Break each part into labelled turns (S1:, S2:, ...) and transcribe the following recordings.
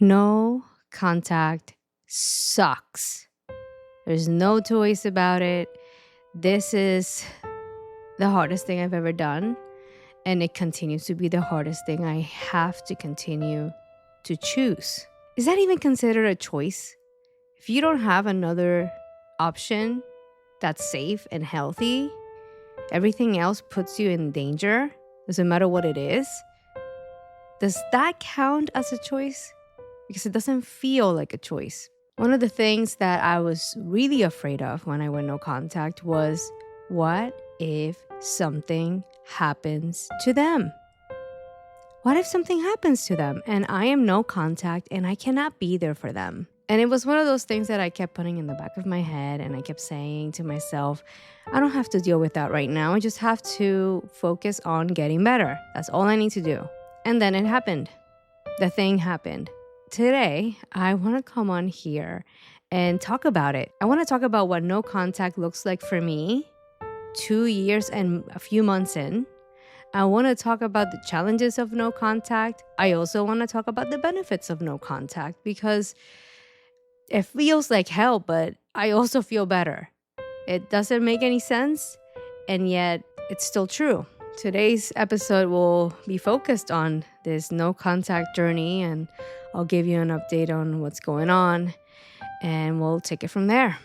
S1: No contact sucks. There's no two ways about it. This is the hardest thing I've ever done, and it continues to be the hardest thing I have to continue to choose. Is that even considered a choice? If you don't have another option that's safe and healthy, everything else puts you in danger, doesn't matter what it is. Does that count as a choice? Because it doesn't feel like a choice. One of the things that I was really afraid of when I went no contact was, what if something happens to them? What if something happens to them and I am no contact and I cannot be there for them? And it was one of those things that I kept putting in the back of my head, and I kept saying to myself, I don't have to deal with that right now. I just have to focus on getting better. That's all I need to do. And then it happened. The thing happened. Today, I want to come on here and talk about it. I want to talk about what no contact looks like for me 2 years and a few months in. I want to talk about the challenges of no contact. I also want to talk about the benefits of no contact, because it feels like hell, but I also feel better. It doesn't make any sense, and yet it's still true. Today's episode will be focused on this no contact journey, and I'll give you an update on what's going on, and we'll take it from there.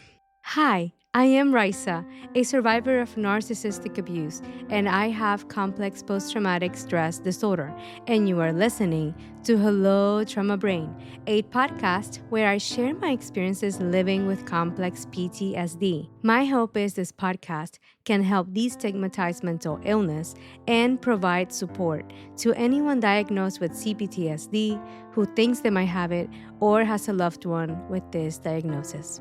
S1: Hi, I am Raysa, a survivor of narcissistic abuse, and I have complex post-traumatic stress disorder, and you are listening to Hello Trauma Brain, a podcast where I share my experiences living with complex PTSD. My hope is this podcast can help destigmatize mental illness and provide support to anyone diagnosed with C-PTSD who thinks they might have it or has a loved one with this diagnosis.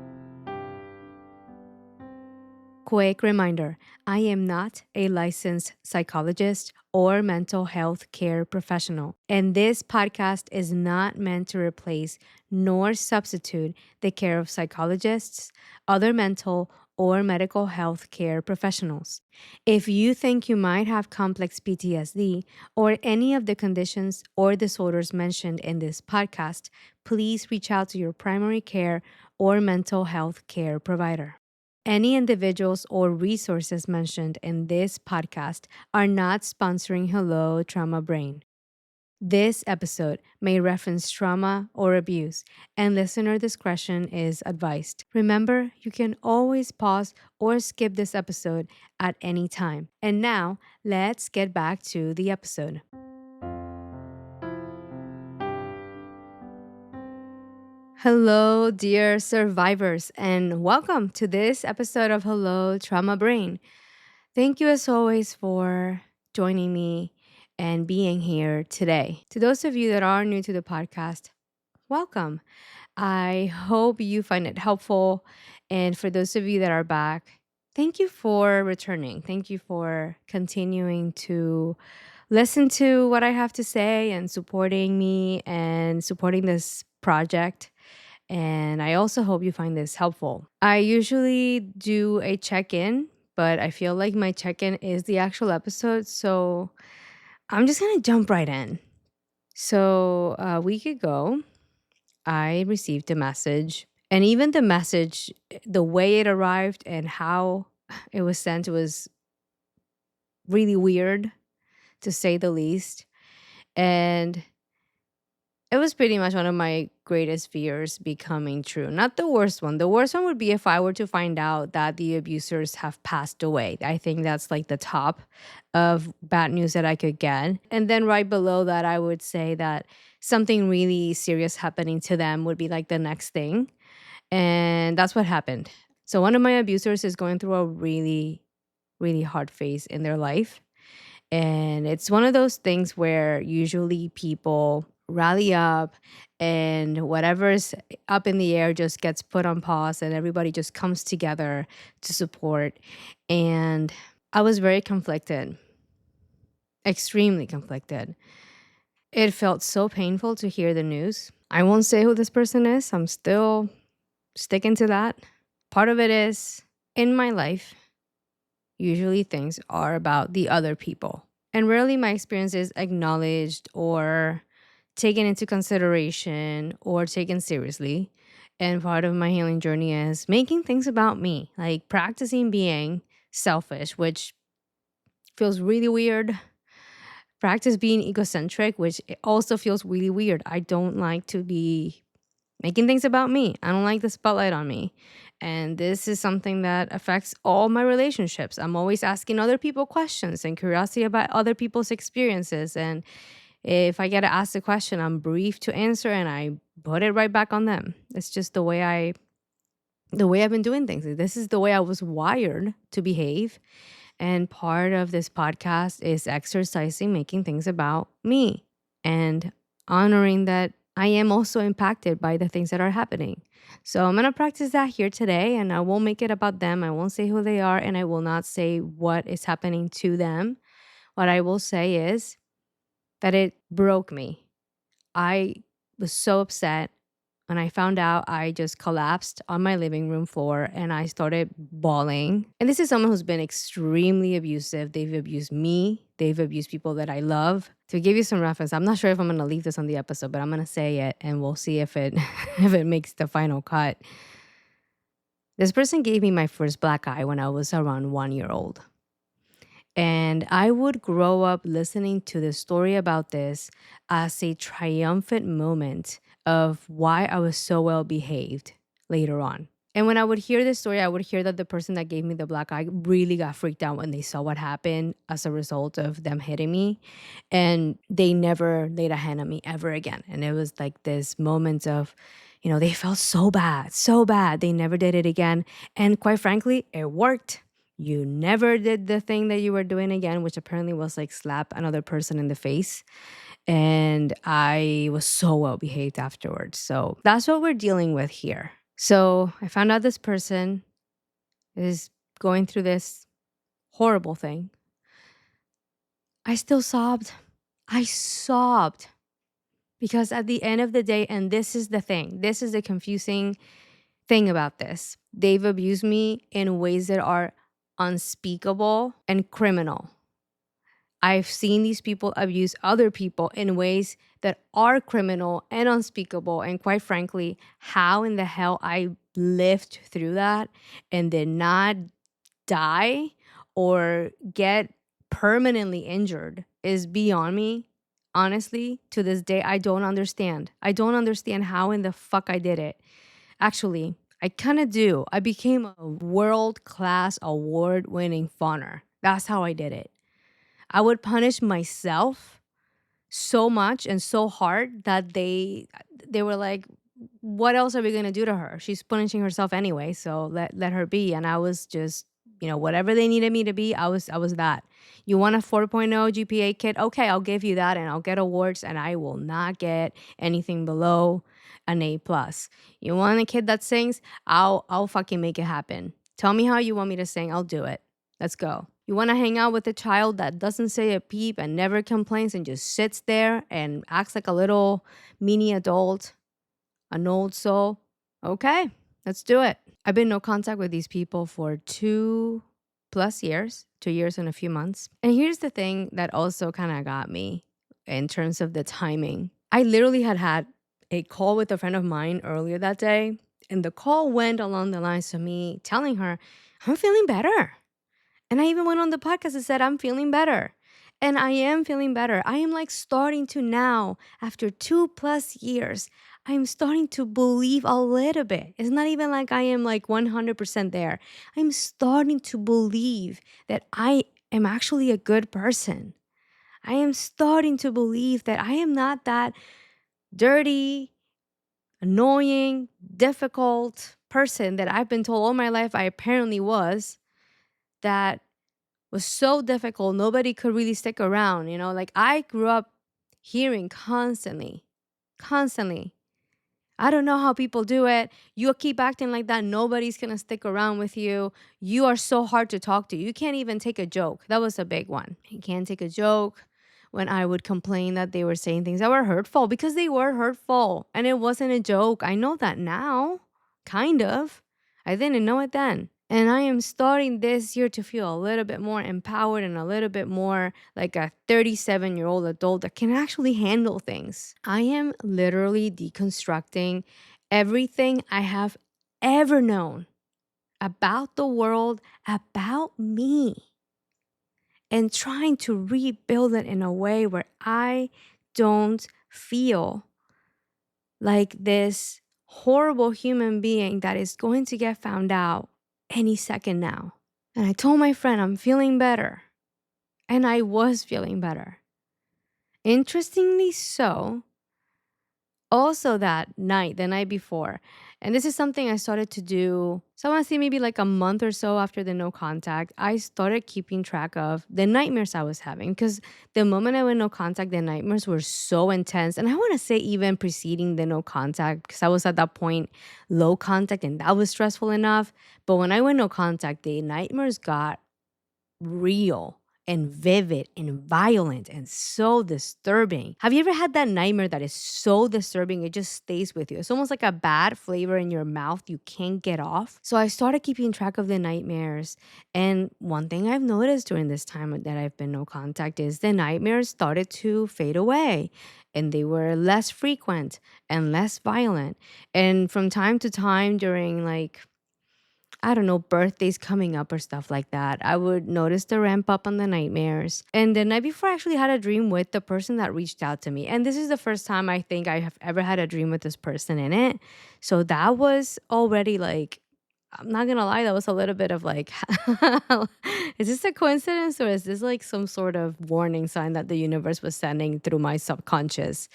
S1: Quick reminder, I am not a licensed psychologist or mental health care professional, and this podcast is not meant to replace nor substitute the care of psychologists, other mental or medical health care professionals. If you think you might have complex PTSD or any of the conditions or disorders mentioned in this podcast, please reach out to your primary care or mental health care provider. Any individuals or resources mentioned in this podcast are not sponsoring Hello Trauma Brain. This episode may reference trauma or abuse, and listener discretion is advised. Remember, you can always pause or skip this episode at any time. And now, let's get back to the episode. Hello, dear survivors, and welcome to this episode of Hello Trauma Brain. Thank you as always for joining me and being here today. To those of you that are new to the podcast, welcome. I hope you find it helpful. And for those of you that are back, thank you for returning. Thank you for continuing to listen to what I have to say and supporting me and supporting this project. And I also hope you find this helpful. I usually do a check-in, but I feel like my check-in is the actual episode, so I'm just going to jump right in. So a week ago, I received a message, and even the message, the way it arrived and how it was sent was really weird, to say the least. And it was pretty much one of my greatest fears becoming true. Not the worst one. The worst one would be if I were to find out that the abusers have passed away. I think that's like the top of bad news that I could get. And then right below that, I would say that something really serious happening to them would be like the next thing. And that's what happened. So one of my abusers is going through a really, really hard phase in their life. And it's one of those things where usually people rally up and whatever's up in the air just gets put on pause and everybody just comes together to support. And I was very conflicted, extremely conflicted. It felt so painful to hear the news. I won't say who this person is. I'm still sticking to that. Part of it is, in my life, usually things are about the other people. And rarely my experience is acknowledged or taken into consideration or taken seriously. And part of my healing journey is making things about me, like practicing being selfish, which feels really weird. Practice being egocentric, which it also feels really weird. I don't like to be making things about me. I don't like the spotlight on me. And this is something that affects all my relationships. I'm always asking other people questions and curiosity about other people's experiences. And if I get to ask a question, I'm brief to answer and I put it right back on them. It's just the way I've been doing things. This is the way I was wired to behave. And part of this podcast is exercising, making things about me and honoring that I am also impacted by the things that are happening. So I'm going to practice that here today, and I won't make it about them. I won't say who they are, and I will not say what is happening to them. What I will say is that it broke me. I was so upset. When I found out, I just collapsed on my living room floor and I started bawling. And this is someone who's been extremely abusive. They've abused me, they've abused people that I love. To give you some reference, I'm not sure if I'm going to leave this on the episode, but I'm going to say it and we'll see if it if it makes the final cut. This person gave me my first black eye when I was around 1 year old. And I would grow up listening to the story about this as a triumphant moment of why I was so well behaved later on. And when I would hear this story, I would hear that the person that gave me the black eye really got freaked out when they saw what happened as a result of them hitting me. And they never laid a hand on me ever again. And it was like this moment of, they felt so bad, so bad. They never did it again. And quite frankly, it worked. You never did the thing that you were doing again, which apparently was like slap another person in the face. And I was so well behaved afterwards. So that's what we're dealing with here. So I found out this person is going through this horrible thing. I still sobbed. I sobbed. Because at the end of the day, and this is the thing, this is the confusing thing about this. They've abused me in ways that are unspeakable and criminal. I've seen these people abuse other people in ways that are criminal and unspeakable. And quite frankly, how in the hell I lived through that and did not die or get permanently injured is beyond me. Honestly, to this day, I don't understand. I don't understand how in the fuck I did it. Actually, I kind of do. I became a world-class award-winning fawner. That's how I did it. I would punish myself so much and so hard that they were like, what else are we going to do to her? She's punishing herself anyway, so let her be. And I was just, whatever they needed me to be, I was that. You want a 4.0 GPA kid? Okay, I'll give you that and I'll get awards and I will not get anything below an A+. You want a kid that sings? I'll fucking make it happen. Tell me how you want me to sing. I'll do it. Let's go. You want to hang out with a child that doesn't say a peep and never complains and just sits there and acts like a little mini adult, an old soul? Okay, let's do it. I've been in no contact with these people for 2+ years, 2 years and a few months. And here's the thing that also kind of got me in terms of the timing. I literally had a call with a friend of mine earlier that day. And the call went along the lines of me telling her, I'm feeling better. And I even went on the podcast and said, I'm feeling better. And I am feeling better. I am like starting to now, after 2+ years, I'm starting to believe a little bit. It's not even like I am like 100% there. I'm starting to believe that I am actually a good person. I am starting to believe that I am not that dirty, annoying, difficult person that I've been told all my life I apparently was, that was so difficult, nobody could really stick around, Like I grew up hearing constantly, I don't know how people do it. You keep acting like that, nobody's going to stick around with you. You are so hard to talk to. You can't even take a joke. That was a big one. You can't take a joke. When I would complain that they were saying things that were hurtful, because they were hurtful and it wasn't a joke. I know that now, kind of. I didn't know it then. And I am starting this year to feel a little bit more empowered and a little bit more like a 37-year-old adult that can actually handle things. I am literally deconstructing everything I have ever known about the world, about me, and trying to rebuild it in a way where I don't feel like this horrible human being that is going to get found out any second now. And I told my friend I'm feeling better. And I was feeling better. Interestingly so, also that night, the night before, and this is something I started to do, so I want to say maybe like a month or so after the no contact, I started keeping track of the nightmares I was having. Because the moment I went no contact, the nightmares were so intense. And I want to say even preceding the no contact, because I was at that point low contact and that was stressful enough. But when I went no contact, the nightmares got real and vivid and violent and so disturbing. Have you ever had that nightmare that is so disturbing it just stays with you? It's almost like a bad flavor in your mouth you can't get off. So I started keeping track of the nightmares. And one thing I've noticed during this time that I've been no contact is the nightmares started to fade away and they were less frequent and less violent. And from time to time during like I don't know, birthdays coming up or stuff like that, I would notice the ramp up on the nightmares. And the night before, I actually had a dream with the person that reached out to me. And this is the first time I think I have ever had a dream with this person in it. So that was already like, I'm not gonna lie, that was a little bit of like, is this a coincidence or is this like some sort of warning sign that the universe was sending through my subconscious?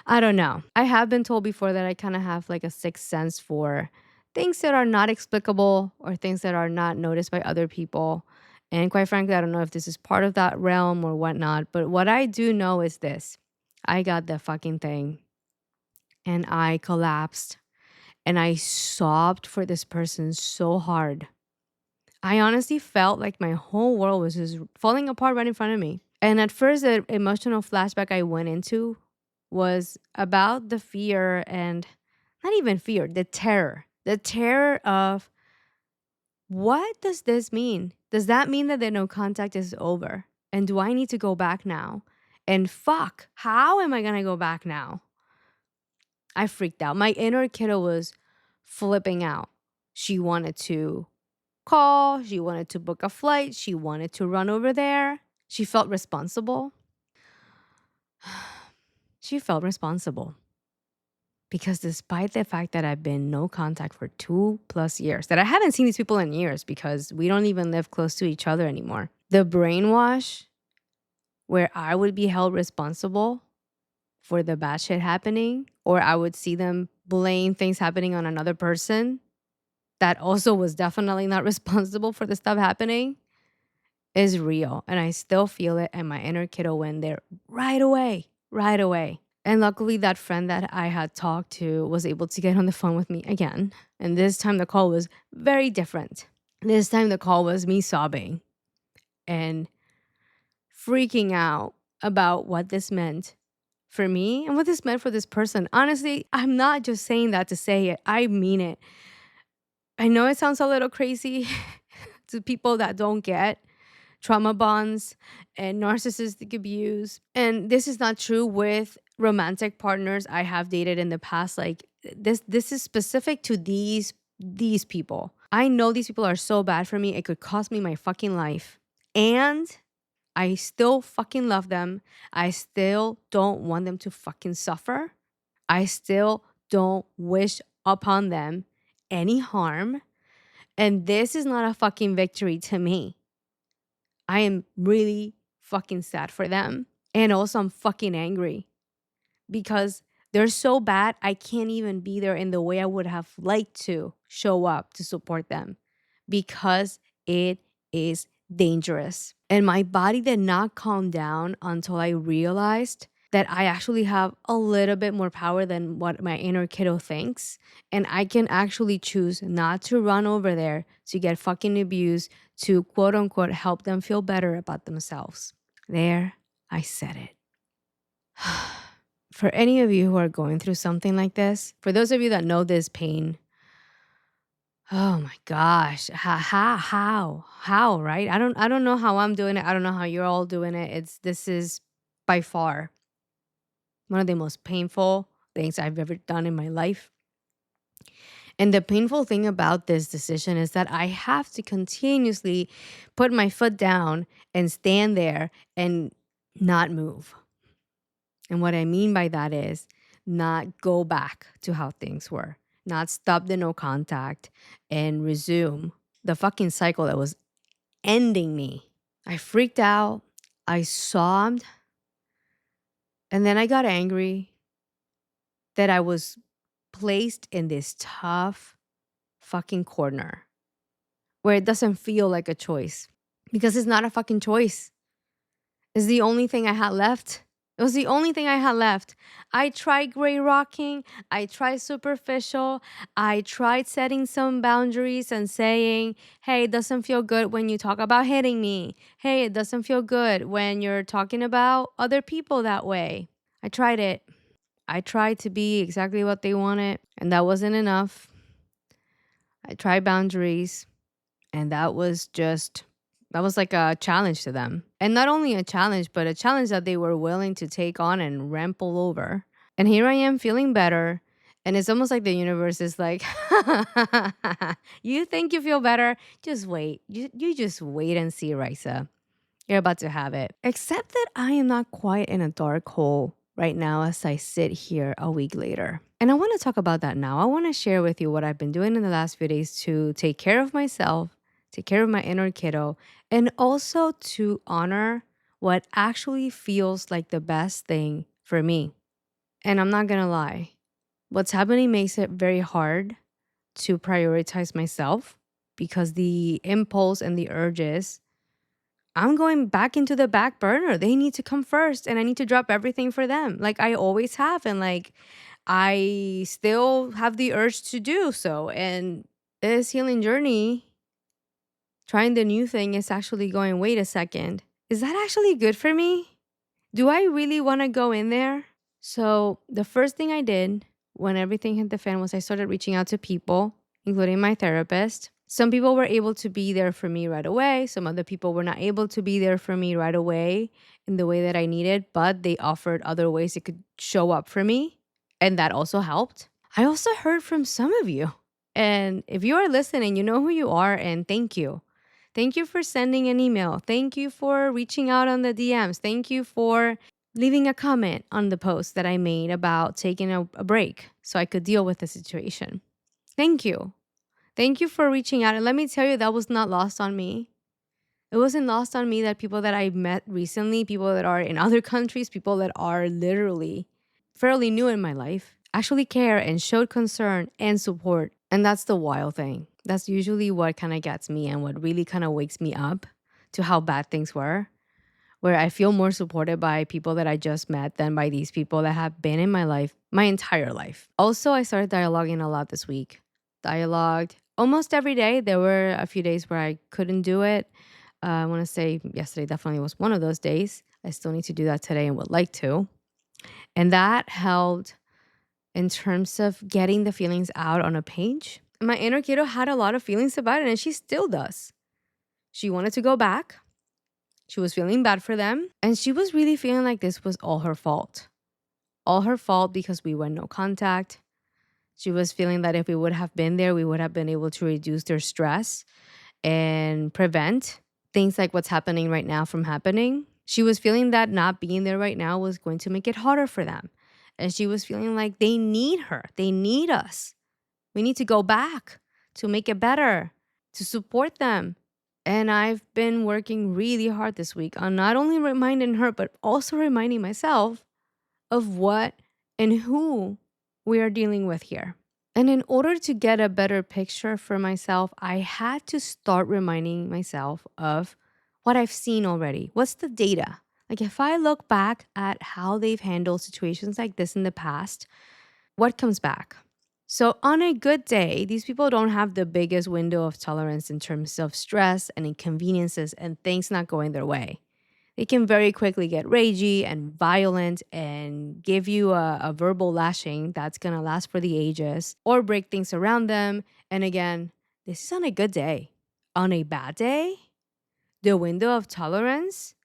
S1: I don't know. I have been told before that I kind of have like a sixth sense for things that are not explicable or things that are not noticed by other people. And quite frankly, I don't know if this is part of that realm or whatnot. But what I do know is this: I got the fucking thing and I collapsed and I sobbed for this person so hard. I honestly felt like my whole world was just falling apart right in front of me. And at first, the emotional flashback I went into was about the fear and not even fear, the terror. The terror of what does this mean? Does that mean that the no contact is over? And do I need to go back now? And fuck, how am I going to go back now? I freaked out. My inner kiddo was flipping out. She wanted to call, she wanted to book a flight, she wanted to run over there. She felt responsible. She felt responsible. Because despite the fact that I've been no contact for 2+ years, that I haven't seen these people in years because we don't even live close to each other anymore, the brainwash where I would be held responsible for the bad shit happening, or I would see them blame things happening on another person that also was definitely not responsible for the stuff happening, is real. And I still feel it. And my inner kiddo went there right away, right away. And luckily, that friend that I had talked to was able to get on the phone with me again. And this time, the call was very different. This time, the call was me sobbing and freaking out about what this meant for me and what this meant for this person. Honestly, I'm not just saying that to say it, I mean it. I know it sounds a little crazy to people that don't get trauma bonds and narcissistic abuse. And this is not true with romantic partners I have dated in the past. Like this is specific to these people. I know these people are so bad for me. It could cost me my fucking life. And I still fucking love them. I still don't want them to fucking suffer. I still don't wish upon them any harm. And this is not a fucking victory to me. I am really fucking sad for them. And also I'm fucking angry because they're so bad. I can't even be there in the way I would have liked to show up to support them because it is dangerous. And my body did not calm down until I realized that I actually have a little bit more power than what my inner kiddo thinks. And I can actually choose not to run over there to get fucking abused, to quote unquote help them feel better about themselves. There, I said it. For any of you who are going through something like this, for those of you that know this pain, Oh my gosh. How, right? I don't know how I'm doing it. I don't know how you're all doing it. This is by far one of the most painful things I've ever done in my life. And the painful thing about this decision is that I have to continuously put my foot down and stand there and not move. And what I mean by that is not go back to how things were, not stop the no contact and resume the fucking cycle that was ending me. I freaked out. I sobbed. And then I got angry that I was placed in this tough fucking corner where it doesn't feel like a choice because it's not a fucking choice. It's the only thing I had left. It was the only thing I had left. I tried gray rocking. I tried superficial. I tried setting some boundaries and saying, hey, it doesn't feel good when you talk about hitting me. Hey, it doesn't feel good when you're talking about other people that way. I tried it. I tried to be exactly what they wanted, and that wasn't enough. I tried boundaries, and that was like a challenge to them. And not only a challenge, but a challenge that they were willing to take on and ramble over. And here I am feeling better. And it's almost like the universe is like, you think you feel better? Just wait. You just wait and see, Raysa. You're about to have it. Except that I am not quite in a dark hole right now as I sit here a week later. And I want to talk about that now. I want to share with you what I've been doing in the last few days to take care of myself, take care of my inner kiddo, and also to honor what actually feels like the best thing for me. And I'm not going to lie, what's happening makes it very hard to prioritize myself because the impulse and the urges, I'm going back into the back burner. They need to come first and I need to drop everything for them like I always have. And like I still have the urge to do so. And this healing journey, trying the new thing is actually going, wait a second, is that actually good for me? Do I really want to go in there? So the first thing I did when everything hit the fan was I started reaching out to people, including my therapist. Some people were able to be there for me right away. Some other people were not able to be there for me right away in the way that I needed, but they offered other ways it could show up for me. And that also helped. I also heard from some of you. And if you are listening, you know who you are, and thank you. Thank you for sending an email. Thank you for reaching out on the DMs. Thank you for leaving a comment on the post that I made about taking a break so I could deal with the situation. Thank you. Thank you for reaching out. And let me tell you, that was not lost on me. It wasn't lost on me that people that I met recently, people that are in other countries, people that are literally fairly new in my life, actually care and showed concern and support. And that's the wild thing. That's usually what kind of gets me and what really kind of wakes me up to how bad things were, where I feel more supported by people that I just met than by these people that have been in my life my entire life. Also, I started dialoguing a lot this week. Dialogued almost every day. There were a few days where I couldn't do it. I want to say yesterday definitely was one of those days. I still need to do that today and would like to. And that helped in terms of getting the feelings out on a page. My inner kiddo had a lot of feelings about it, and she still does. She wanted to go back. She was feeling bad for them. And she was really feeling like this was all her fault. All her fault because we went no contact. She was feeling that if we would have been there, we would have been able to reduce their stress and prevent things like what's happening right now from happening. She was feeling that not being there right now was going to make it harder for them. And she was feeling like they need her. They need us. We need to go back to make it better, to support them. And I've been working really hard this week on not only reminding her, but also reminding myself of what and who we are dealing with here. And in order to get a better picture for myself, I had to start reminding myself of what I've seen already. What's the data? Like if I look back at how they've handled situations like this in the past, what comes back? So on a good day, these people don't have the biggest window of tolerance in terms of stress and inconveniences and things not going their way. They can very quickly get ragey and violent and give you a verbal lashing that's going to last for the ages or break things around them. And again, this is on a good day. On a bad day, the window of tolerance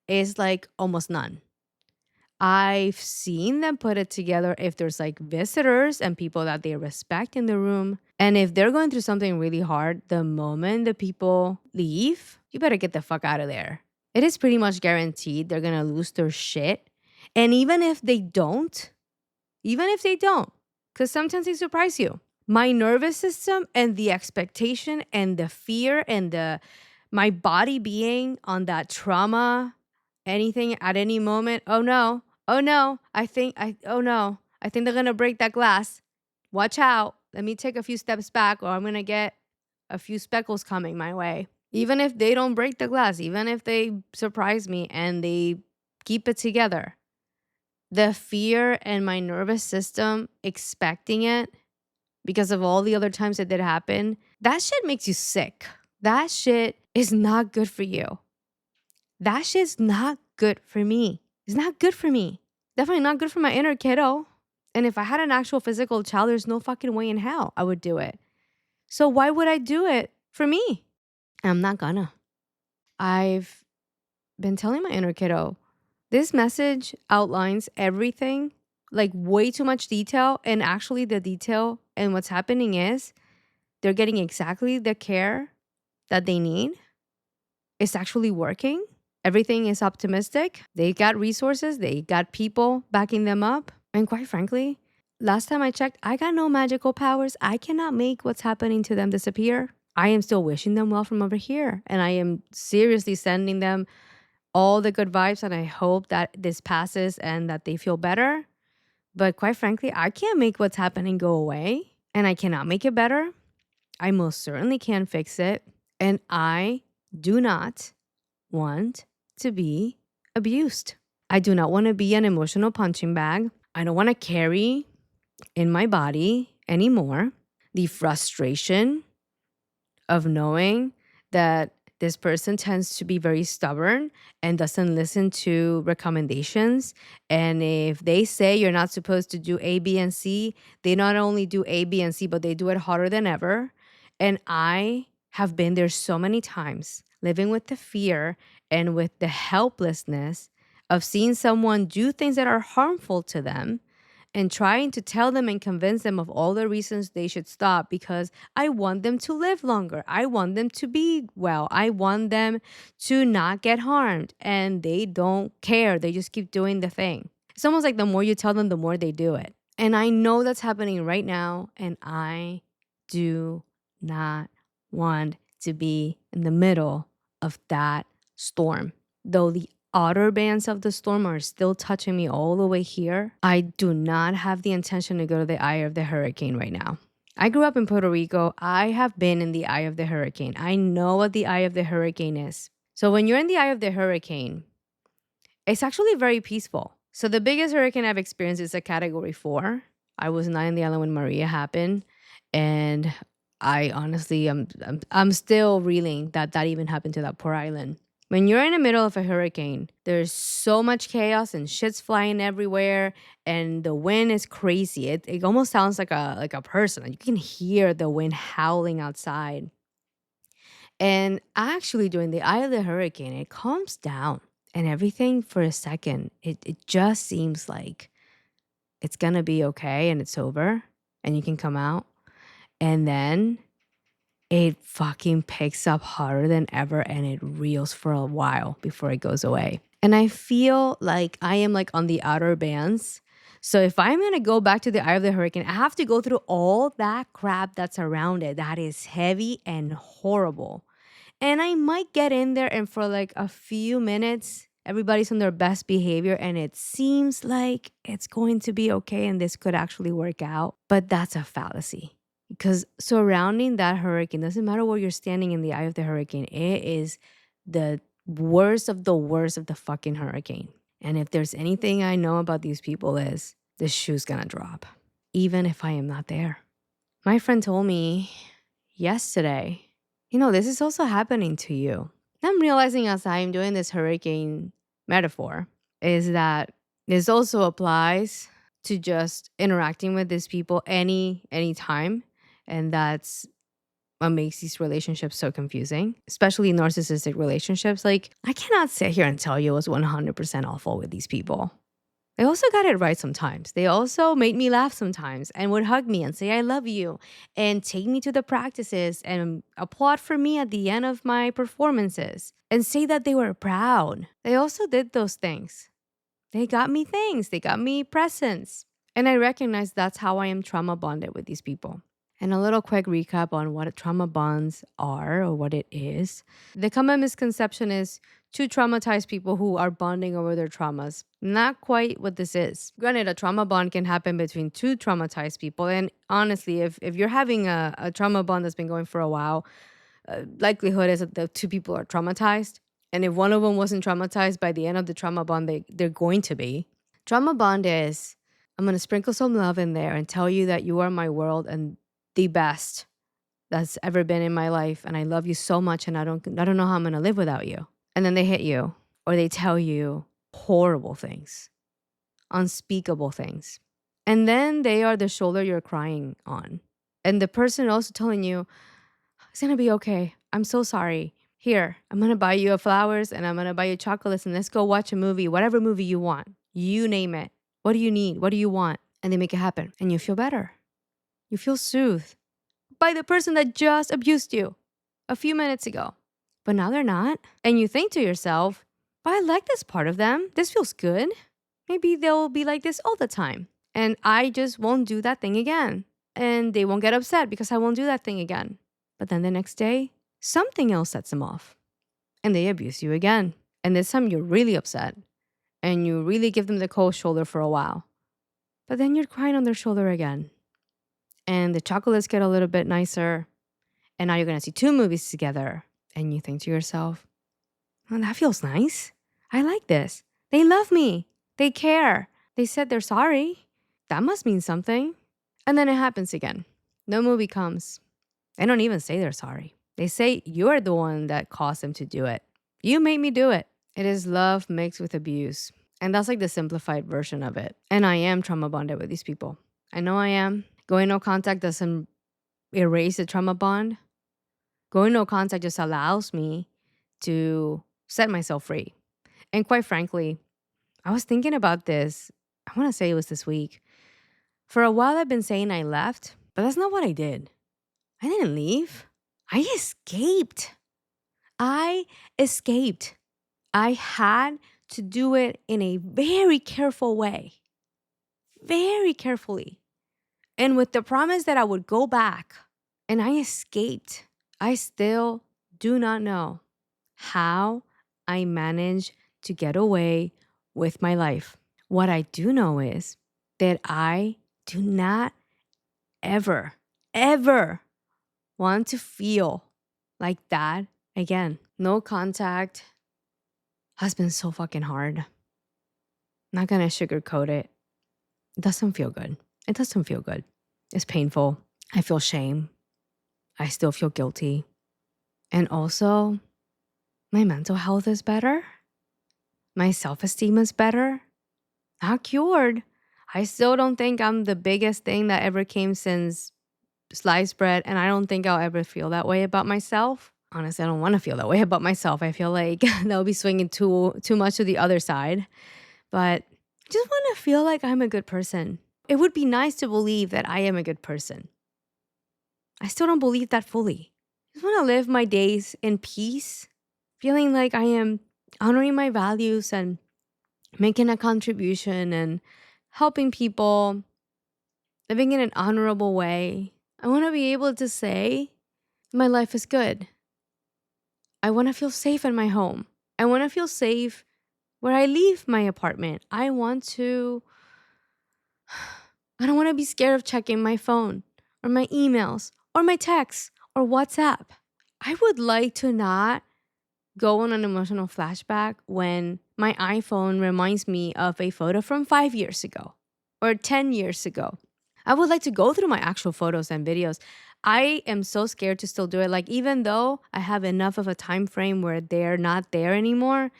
S1: is like almost none. I've seen them put it together if there's like visitors and people that they respect in the room. And if they're going through something really hard, the moment the people leave, you better get the fuck out of there. It is pretty much guaranteed they're gonna lose their shit. And even if they don't, because sometimes they surprise you. My nervous system and the expectation and the fear and my body being on that trauma, anything at any moment. Oh no, I think they're gonna break that glass. Watch out. Let me take a few steps back or I'm gonna get a few speckles coming my way. Even if they don't break the glass, even if they surprise me and they keep it together, the fear and my nervous system expecting it because of all the other times it did happen, that shit makes you sick. That shit is not good for you. That shit's not good for me. It's not good for me. Definitely not good for my inner kiddo. And if I had an actual physical child, there's no fucking way in hell I would do it. So why would I do it for me? I'm not gonna. I've been telling my inner kiddo, this message outlines everything, like way too much detail. And actually the detail and what's happening is they're getting exactly the care that they need. It's actually working. Everything is optimistic. They got resources. They got people backing them up. And quite frankly, last time I checked, I got no magical powers. I cannot make what's happening to them disappear. I am still wishing them well from over here. And I am seriously sending them all the good vibes. And I hope that this passes and that they feel better. But quite frankly, I can't make what's happening go away. And I cannot make it better. I most certainly can't fix it. And I do not want to be abused. I do not want to be an emotional punching bag. I don't want to carry in my body anymore the frustration of knowing that this person tends to be very stubborn and doesn't listen to recommendations. And if they say you're not supposed to do A, B, and C, they not only do A, B, and C, but they do it harder than ever. And I have been there so many times, living with the fear and with the helplessness of seeing someone do things that are harmful to them and trying to tell them and convince them of all the reasons they should stop because I want them to live longer. I want them to be well. I want them to not get harmed. And they don't care. They just keep doing the thing. It's almost like the more you tell them, the more they do it. And I know that's happening right now. And I do not want to be in the middle of that storm. Though the outer bands of the storm are still touching me all the way here, I do not have the intention to go to the eye of the hurricane right now. I grew up in Puerto Rico. I have been in the eye of the hurricane. I know what the eye of the hurricane is. So when you're in the eye of the hurricane, it's actually very peaceful. So the biggest hurricane I've experienced is a category 4. I was not in the island when Maria happened. And I honestly, I'm still reeling that even happened to that poor island. When you're in the middle of a hurricane, there's so much chaos and shit's flying everywhere and the wind is crazy. It almost sounds like a person. You can hear the wind howling outside. And actually during the eye of the hurricane, it calms down and everything for a second. It just seems like it's gonna be okay and it's over and you can come out. And then it fucking picks up harder than ever and it reels for a while before it goes away. And I feel like I am like on the outer bands. So if I'm going to go back to the eye of the hurricane, I have to go through all that crap that's around it that is heavy and horrible. And I might get in there and for like a few minutes, everybody's on their best behavior and it seems like it's going to be okay and this could actually work out. But that's a fallacy. Because surrounding that hurricane, doesn't matter where you're standing in the eye of the hurricane, it is the worst of the fucking hurricane. And if there's anything I know about these people is the shoe's gonna drop, even if I am not there. My friend told me yesterday, this is also happening to you. I'm realizing as I'm doing this hurricane metaphor is that this also applies to just interacting with these people any time. And that's what makes these relationships so confusing, especially narcissistic relationships. Like, I cannot sit here and tell you it was 100% awful with these people. They also got it right sometimes. They also made me laugh sometimes and would hug me and say, I love you, and take me to the practices and applaud for me at the end of my performances and say that they were proud. They also did those things. They got me things, they got me presents. And I recognize that's how I am trauma bonded with these people. And a little quick recap on what trauma bonds are or what it is. The common misconception is two traumatized people who are bonding over their traumas. Not quite what this is. Granted, a trauma bond can happen between two traumatized people. And honestly, if you're having a trauma bond that's been going for a while, likelihood is that the two people are traumatized. And if one of them wasn't traumatized by the end of the trauma bond, they're going to be. Trauma bond is, I'm going to sprinkle some love in there and tell you that you are my world and the best that's ever been in my life, and I love you so much, and I don't know how I'm gonna live without you. And then they hit you, or they tell you horrible things, unspeakable things, and then they are the shoulder you're crying on, and the person also telling you it's gonna be okay. I'm so sorry. Here, I'm gonna buy you flowers, and I'm gonna buy you chocolates, and let's go watch a movie, whatever movie you want. You name it. What do you need? What do you want? And they make it happen, and you feel better. You feel soothed by the person that just abused you a few minutes ago. But now they're not. And you think to yourself, but I like this part of them. This feels good. Maybe they'll be like this all the time. And I just won't do that thing again. And they won't get upset because I won't do that thing again. But then the next day, something else sets them off. And they abuse you again. And this time you're really upset. And you really give them the cold shoulder for a while. But then you're crying on their shoulder again. And the chocolates get a little bit nicer. And now you're going to see two movies together. And you think to yourself, oh, that feels nice. I like this. They love me. They care. They said they're sorry. That must mean something. And then it happens again. No movie comes. They don't even say they're sorry. They say you're the one that caused them to do it. You made me do it. It is love mixed with abuse. And that's like the simplified version of it. And I am trauma bonded with these people. I know I am. Going no contact doesn't erase the trauma bond. Going no contact just allows me to set myself free. And quite frankly, I was thinking about this. I want to say it was this week. For a while, I've been saying I left, but that's not what I did. I didn't leave. I escaped. I escaped. I had to do it in a very careful way. Very carefully. And with the promise that I would go back. And I escaped. I still do not know how I managed to get away with my life. What I do know is that I do not ever, ever want to feel like that again. No contact has been so fucking hard. Not gonna sugarcoat it. It doesn't feel good. It doesn't feel good. It's painful. I feel shame. I still feel guilty. And also, my mental health is better. My self-esteem is better. Not cured. I still don't think I'm the biggest thing that ever came since sliced bread. And I don't think I'll ever feel that way about myself. Honestly, I don't want to feel that way about myself. I feel like that'll be swinging too much to the other side. But I just want to feel like I'm a good person. It would be nice to believe that I am a good person. I still don't believe that fully. I just want to live my days in peace, feeling like I am honoring my values and making a contribution and helping people, living in an honorable way. I want to be able to say my life is good. I want to feel safe in my home. I want to feel safe where I leave my apartment. I don't want to be scared of checking my phone or my emails or my texts or WhatsApp. I would like to not go on an emotional flashback when my iPhone reminds me of a photo from 5 years ago or 10 years ago. I would like to go through my actual photos and videos. I am so scared to still do it. Like, even though I have enough of a time frame where they're not there anymore,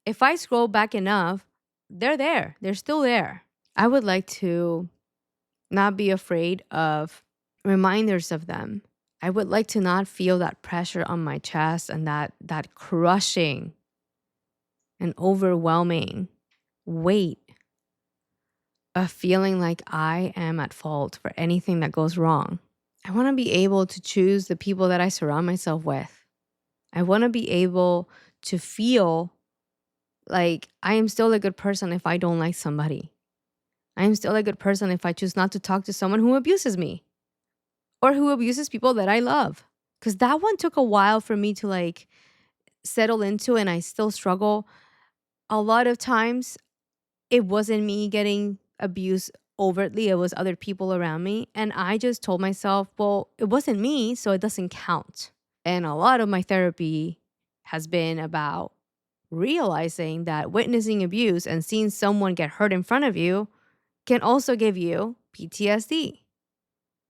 S1: if I scroll back enough, they're there. They're still there. I would like to not be afraid of reminders of them I would like to not feel that pressure on my chest and that crushing and overwhelming weight of feeling like I am at fault for anything that goes wrong. I want to be able to choose the people that I surround myself with. I want to be able to feel like I am still a good person if I don't like somebody. I am still a good person if I choose not to talk to someone who abuses me or who abuses people that I love. Because that one took a while for me to like settle into, and I still struggle. A lot of times it wasn't me getting abused overtly, it was other people around me. And I just told myself, well, it wasn't me, so it doesn't count. And a lot of my therapy has been about realizing that witnessing abuse and seeing someone get hurt in front of you can also give you PTSD.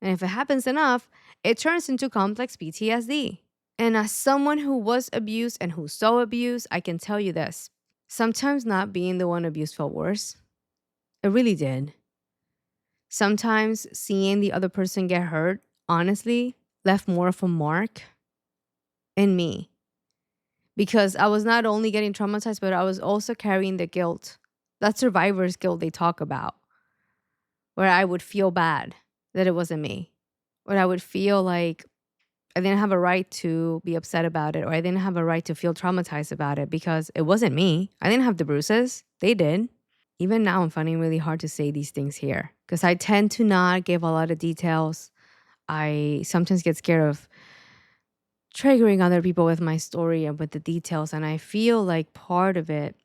S1: And if it happens enough, it turns into complex PTSD. And as someone who was abused and who saw abuse, I can tell you this. Sometimes not being the one abused felt worse. It really did. Sometimes seeing the other person get hurt, honestly, left more of a mark in me. Because I was not only getting traumatized, but I was also carrying the guilt, that survivor's guilt they talk about, where I would feel bad that it wasn't me, where I would feel like I didn't have a right to be upset about it, or I didn't have a right to feel traumatized about it because it wasn't me. I didn't have the bruises. They did. Even now, I'm finding it really hard to say these things here because I tend to not give a lot of details. I sometimes get scared of triggering other people with my story and with the details. And I feel like part of it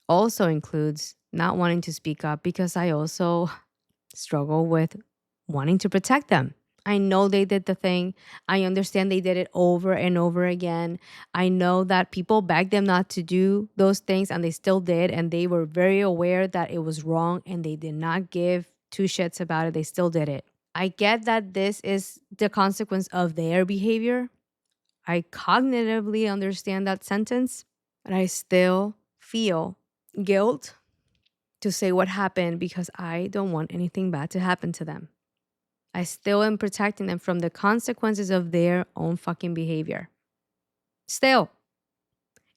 S1: also includes not wanting to speak up because I also struggle with wanting to protect them. I know they did the thing. I understand they did it over and over again. I know that people begged them not to do those things and they still did. And they were very aware that it was wrong and they did not give two shits about it. They still did it. I get that this is the consequence of their behavior. I cognitively understand that sentence, but I still feel guilt to say what happened because I don't want anything bad to happen to them. I still am protecting them from the consequences of their own fucking behavior. Still.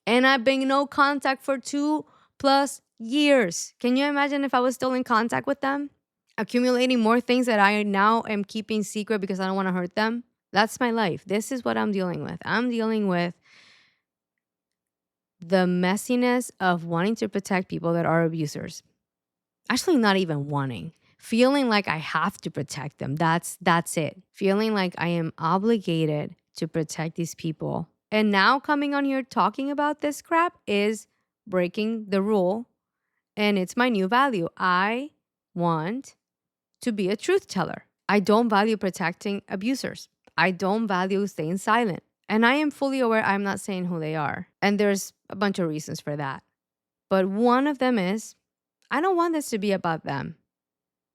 S1: And I've been in no contact for 2+ years. Can you imagine if I was still in contact with them? Accumulating more things that I now am keeping secret because I don't want to hurt them. That's my life. This is what I'm dealing with. I'm dealing with the messiness of wanting to protect people that are abusers. Actually, not even wanting. Feeling like I have to protect them. That's it. Feeling like I am obligated to protect these people. And now coming on here talking about this crap is breaking the rule. And it's my new value. I want to be a truth teller. I don't value protecting abusers. I don't value staying silent. And I am fully aware I'm not saying who they are. And there's a bunch of reasons for that. But one of them is I don't want this to be about them.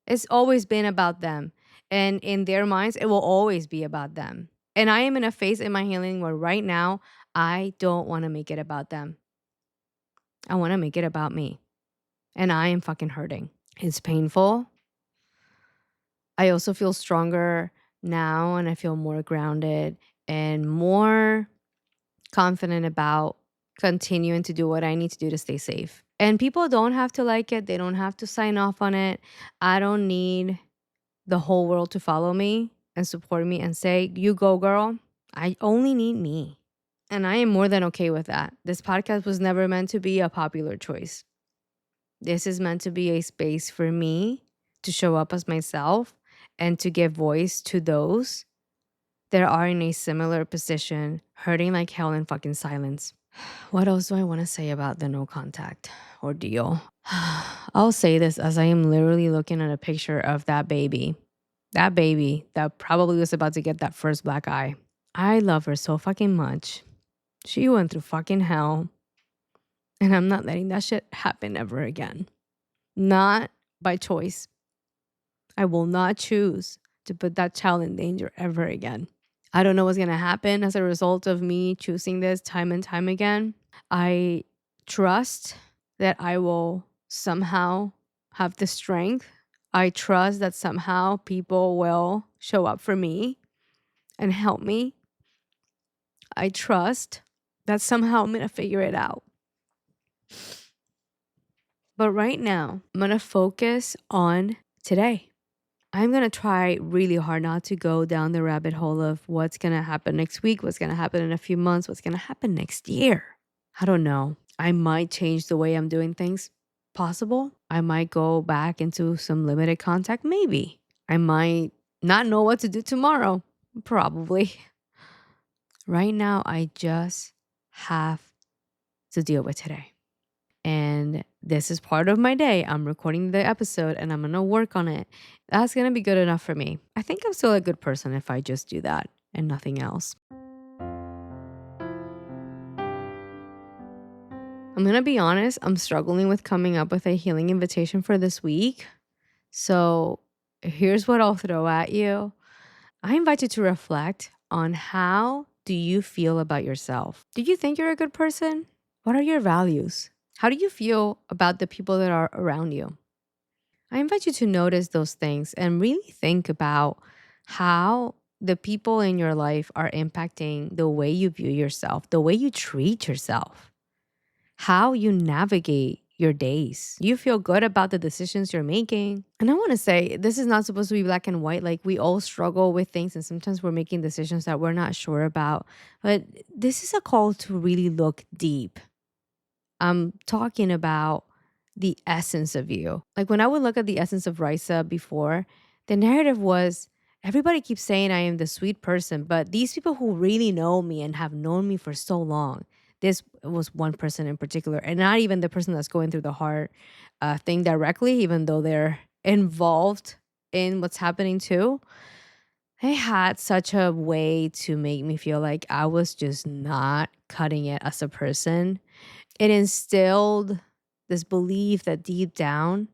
S1: It's always been about them. And in their minds, it will always be about them. And I am in a phase in my healing where right now, I don't want to make it about them. I want to make it about me. And I am fucking hurting. It's painful. I also feel stronger now and I feel more grounded and more confident about continuing to do what I need to do to stay safe. And people don't have to like it. They don't have to sign off on it. I don't need the whole world to follow me and support me and say, you go, girl. I only need me. And I am more than okay with that. This podcast was never meant to be a popular choice. This is meant to be a space for me to show up as myself and to give voice to those that are in a similar position, hurting like hell in fucking silence. What else do I want to say about the no contact ordeal? I'll say this as I am literally looking at a picture of that baby. That baby that probably was about to get that first black eye. I love her so fucking much. She went through fucking hell. And I'm not letting that shit happen ever again. Not by choice. I will not choose to put that child in danger ever again. I don't know what's going to happen as a result of me choosing this time and time again. I trust that I will somehow have the strength. I trust that somehow people will show up for me and help me. I trust that somehow I'm going to figure it out. But right now, I'm going to focus on today. I'm going to try really hard not to go down the rabbit hole of what's going to happen next week, what's going to happen in a few months, what's going to happen next year. I don't know. I might change the way I'm doing things. Possible. I might go back into some limited contact. Maybe. I might not know what to do tomorrow. Probably. Right now, I just have to deal with today. And this is part of my day. I'm recording the episode and I'm going to work on it. That's going to be good enough for me. I think I'm still a good person if I just do that and nothing else. I'm going to be honest, I'm struggling with coming up with a healing invitation for this week. So here's what I'll throw at you. I invite you to reflect on how do you feel about yourself? Do you think you're a good person? What are your values? How do you feel about the people that are around you? I invite you to notice those things and really think about how the people in your life are impacting the way you view yourself, the way you treat yourself, how you navigate your days. You feel good about the decisions you're making. And I want to say, this is not supposed to be black and white. Like, we all struggle with things and sometimes we're making decisions that we're not sure about. But this is a call to really look deep. I'm talking about the essence of you. Like, when I would look at the essence of Raysa before, the narrative was everybody keeps saying I am the sweet person, but these people who really know me and have known me for so long, this was one person in particular, and not even the person that's going through the hard thing directly, even though they're involved in what's happening too. They had such a way to make me feel like I was just not cutting it as a person. It instilled this belief that deep down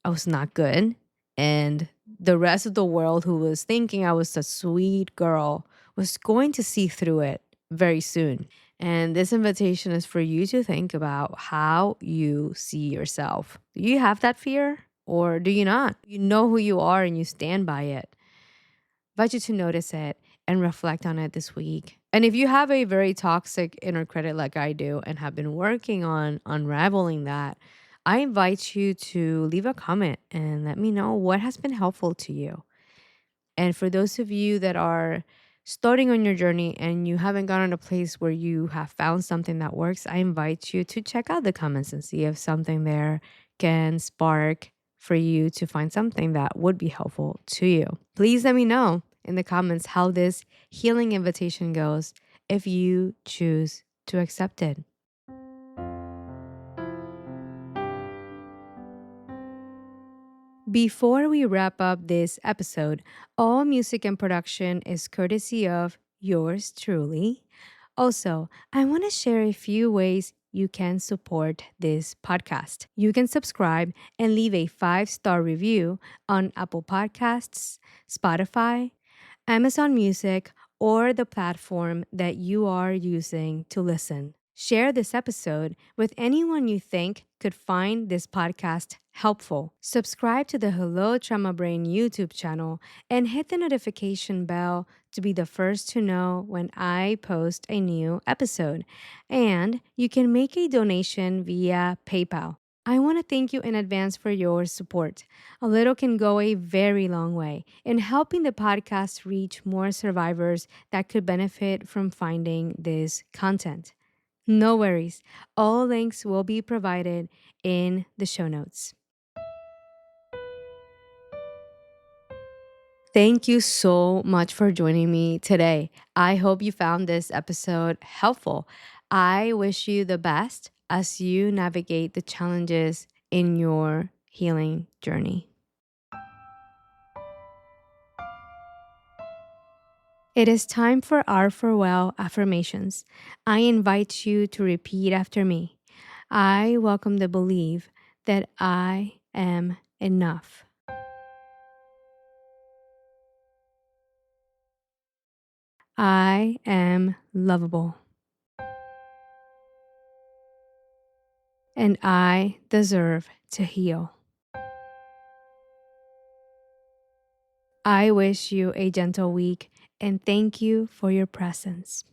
S1: I was not good. And the rest of the world who was thinking I was a sweet girl was going to see through it very soon. And this invitation is for you to think about how you see yourself. Do you have that fear or do you not? You know who you are and you stand by it. I invite you to notice it and reflect on it this week. And if you have a very toxic inner critic like I do and have been working on unraveling that, I invite you to leave a comment and let me know what has been helpful to you. And for those of you that are starting on your journey and you haven't gotten a place where you have found something that works, I invite you to check out the comments and see if something there can spark for you to find something that would be helpful to you. Please let me know in the comments how this healing invitation goes if you choose to accept it. Before we wrap up this episode, all music and production is courtesy of yours truly. Also, I want to share a few ways you can support this podcast. You can subscribe and leave a 5-star review on Apple Podcasts, Spotify, Amazon Music, or the platform that you are using to listen. Share this episode with anyone you think could find this podcast helpful. Subscribe to the Hello Trauma Brain YouTube channel and hit the notification bell to be the first to know when I post a new episode. And you can make a donation via PayPal. I want to thank you in advance for your support. A little can go a very long way in helping the podcast reach more survivors that could benefit from finding this content. No worries. All links will be provided in the show notes. Thank you so much for joining me today. I hope you found this episode helpful. I wish you the best as you navigate the challenges in your healing journey. It is time for our farewell affirmations. I invite you to repeat after me. I welcome the belief that I am enough. I am lovable. And I deserve to heal. I wish you a gentle week and thank you for your presence.